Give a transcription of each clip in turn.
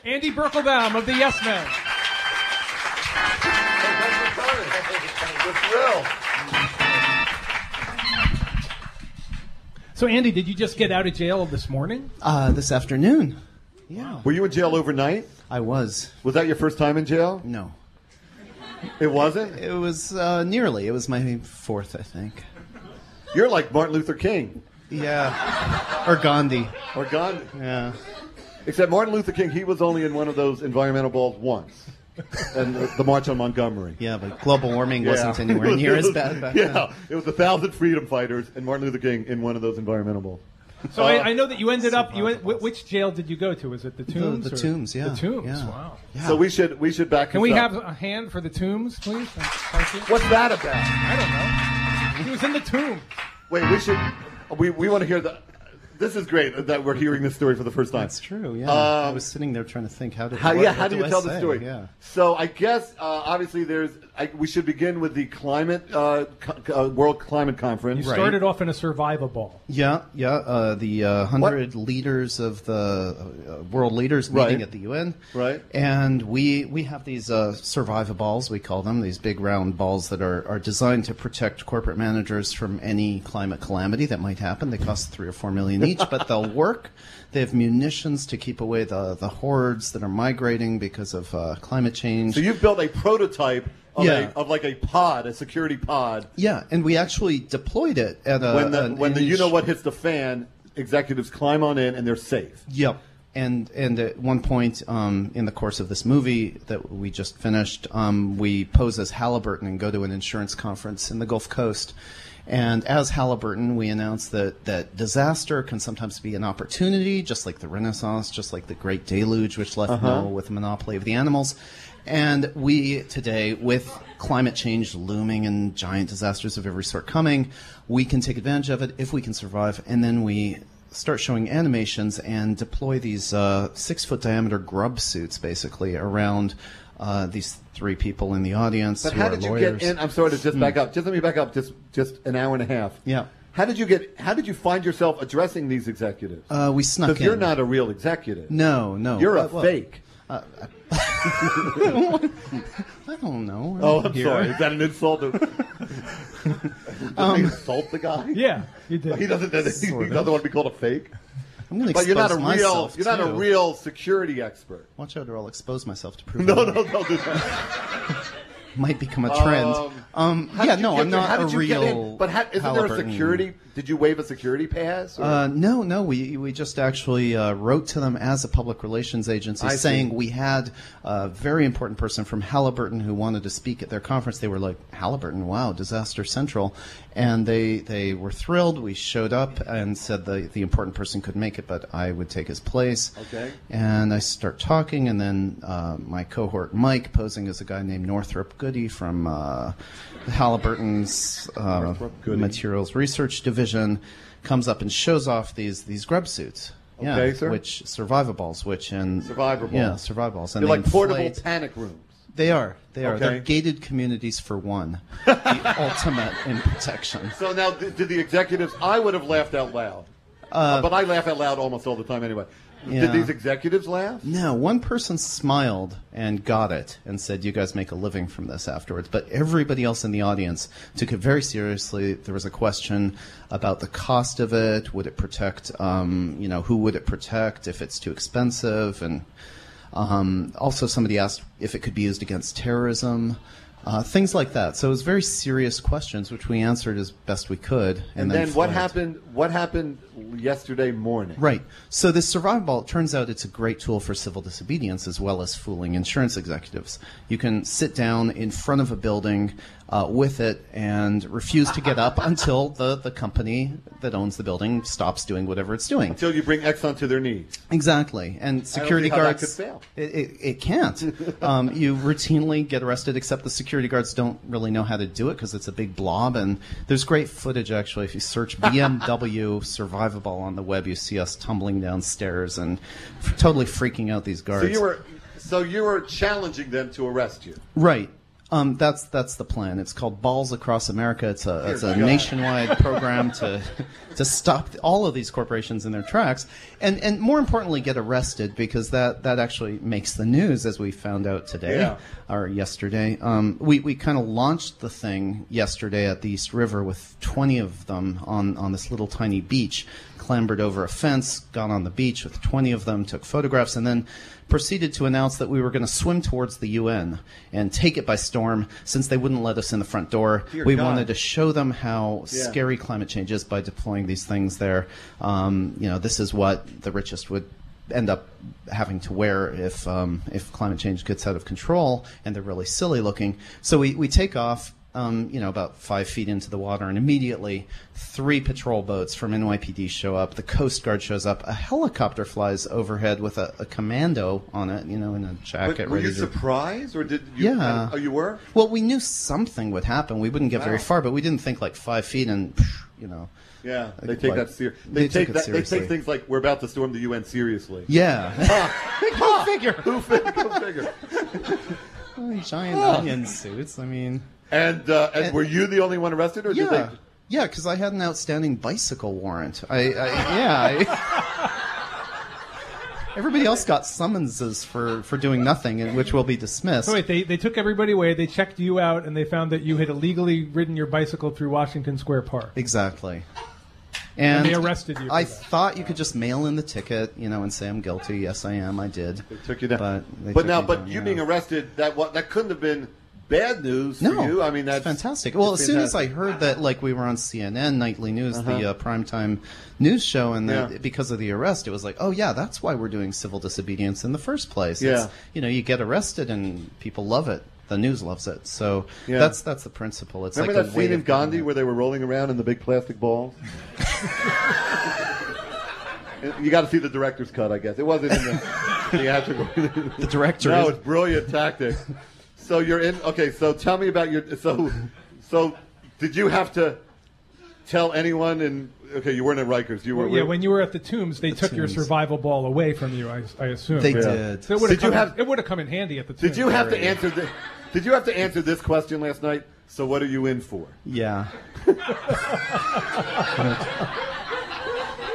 Andy Bichlbaum of the Yes Men. So, Andy, did you just get out of jail this morning? This afternoon. Yeah. Were you in jail overnight? I was. Was that your first time in jail? No. It wasn't? It was nearly. It was my fourth, I think. You're like Martin Luther King. Yeah. Or Gandhi. Or Gandhi. Yeah. Except Martin Luther King, he was only in one of those environmental balls once. And the March on Montgomery. Yeah, but global warming wasn't anywhere near as bad back then. Yeah, it was 1,000 freedom fighters and Martin Luther King in one of those environmental balls. So I know that you ended up. Which jail did you go to? Was it the Tombs? The Tombs, yeah. The Tombs. Yeah. Wow. Yeah. So we should back. Can we have a hand for the Tombs, please? Thank you. What's that about? I don't know. He was in the Tomb. Wait, we want to hear the. This is great that we're hearing this story for the first time. That's true. Yeah, I was sitting there trying to think how do you tell the story? Yeah. So I guess obviously we should begin with the climate World Climate Conference. You started off in a Survivaballs. Yeah. The 100 leaders of the world leaders meeting at the UN. Right. And we have these Survivaballs, we call them, these big round balls that are designed to protect corporate managers from any climate calamity that might happen. They cost $3 or $4 million each, but they'll work. They have munitions to keep away the hordes that are migrating because of climate change. So you've built a prototype of like a pod, a security pod. Yeah, and we actually deployed it at when the you know what hits the fan, executives climb on in and they're safe. Yep. And at one point in the course of this movie that we just finished, we pose as Halliburton and go to an insurance conference in the Gulf Coast. And as Halliburton, we announced that disaster can sometimes be an opportunity, just like the Renaissance, just like the Great Deluge, which left Noah with a monopoly of the animals. And we today, with climate change looming and giant disasters of every sort coming, we can take advantage of it if we can survive. And then we start showing animations and deploy these 6-foot diameter grub suits, basically, around these three people in the audience. But how did you get in? I'm sorry to just back up. Just let me back up just an hour and a half. Yeah. How did you find yourself addressing these executives? We snuck in. Because you're not a real executive. No. You're a fake. I don't know. Oh, I'm sorry. Is that an insult? Did you insult the guy? Yeah, you did. He doesn't want to be called a fake. I'm going to but expose myself. You're not a real security expert. Watch out, or I'll expose myself to prove. No, don't do that. Might become a trend. I'm not a real. But isn't there a security? Did you waive a security pass? No. We just actually wrote to them as a public relations agency saying we had a very important person from Halliburton who wanted to speak at their conference. They were like, Halliburton, wow, disaster central. And they were thrilled. We showed up and said the important person could make it, but I would take his place. Okay. And I start talking, and then my cohort Mike, posing as a guy named Northrop Goody from Halliburton's Materials Research Division, comes up and shows off these grub suits. Okay, sir. Which Survivaballs, Survivaballs. Yeah, Survivaballs. They're like portable panic rooms. They are. Okay. They're gated communities for one. The ultimate in protection. So now, did the executives? I would have laughed out loud, but I laugh out loud almost all the time anyway. Yeah. Did these executives laugh? No, one person smiled and got it and said, "You guys make a living from this afterwards." But everybody else in the audience took it very seriously. There was a question about the cost of it. Would it protect? Who would it protect if it's too expensive? And also, somebody asked if it could be used against terrorism. Things like that. So it was very serious questions, which we answered as best we could. And then what happened? What happened yesterday morning? Right. So this Survivaball, it turns out it's a great tool for civil disobedience as well as fooling insurance executives. You can sit down in front of a building with it and refuse to get up until the company that owns the building stops doing whatever it's doing. Until you bring Exxon to their knees. Exactly. And security guards. That could fail. It can't. You routinely get arrested, except the security guards don't really know how to do it because it's a big blob. And there's great footage, actually. If you search BMW Survivaball on the web, you see us tumbling downstairs and totally freaking out these guards. So you were challenging them to arrest you. Right. That's the plan. It's called Balls Across America. It's a nationwide program to stop all of these corporations in their tracks, and more importantly, get arrested, because that actually makes the news, as we found out today or yesterday. We kind of launched the thing yesterday at the East River with 20 of them on this little tiny beach. Clambered over a fence, got on the beach with 20 of them, took photographs, and then proceeded to announce that we were going to swim towards the UN and take it by storm, since they wouldn't let us in the front door. We wanted to show them how scary climate change is by deploying these things there. This is what the richest would end up having to wear if climate change gets out of control, and they're really silly looking. So we take off. About 5 feet into the water, and immediately 3 patrol boats from NYPD show up. The Coast Guard shows up. A helicopter flies overhead with a commando on it, in a jacket. But were you surprised, or did you? Yeah. Oh, you were? Well, we knew something would happen. We wouldn't get very far, but we didn't think like 5 feet and, Yeah, they take that seriously. They take things like we're about to storm the UN seriously. Yeah. Go figure. Go figure. Giant onion suits. I mean. And were you the only one arrested, or did they? Yeah, because I had an outstanding bicycle warrant. Everybody else got summonses for doing nothing, and which will be dismissed. So wait, they took everybody away. They checked you out, and they found that you had illegally ridden your bicycle through Washington Square Park. Exactly. And they arrested you. I thought you could just mail in the ticket, and say I'm guilty. Yes, I am. I did. They took you down. But you being arrested, that couldn't have been bad news for you. I mean, that's fantastic. Well, as soon as I heard that, we were on CNN Nightly News, the primetime news show, and because of the arrest, it was like, oh yeah, that's why we're doing civil disobedience in the first place. Yeah. You get arrested and people love it. The news loves it. So that's the principle. It's Remember like that scene in Gandhi where they were rolling around in the big plastic balls? You got to see the director's cut, I guess. It wasn't in the theatrical. The director. No, it's brilliant tactic. So you're in. Okay, so tell me about your. So did you have to tell anyone? Okay, you weren't at Rikers. You were. When you were at the Tombs, they took your survival ball away from you. I assume they did. So it would have come in handy at the Tombs. Did you have to answer? Did you have to answer this question last night? So what are you in for? Yeah.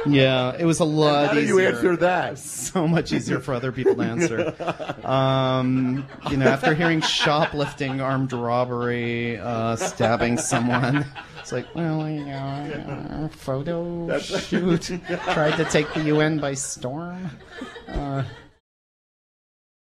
Yeah, it was a lot easier. How do you answer that? So much easier for other people to answer. After hearing shoplifting, armed robbery, stabbing someone, it's like, photo shoot. Tried to take the UN by storm.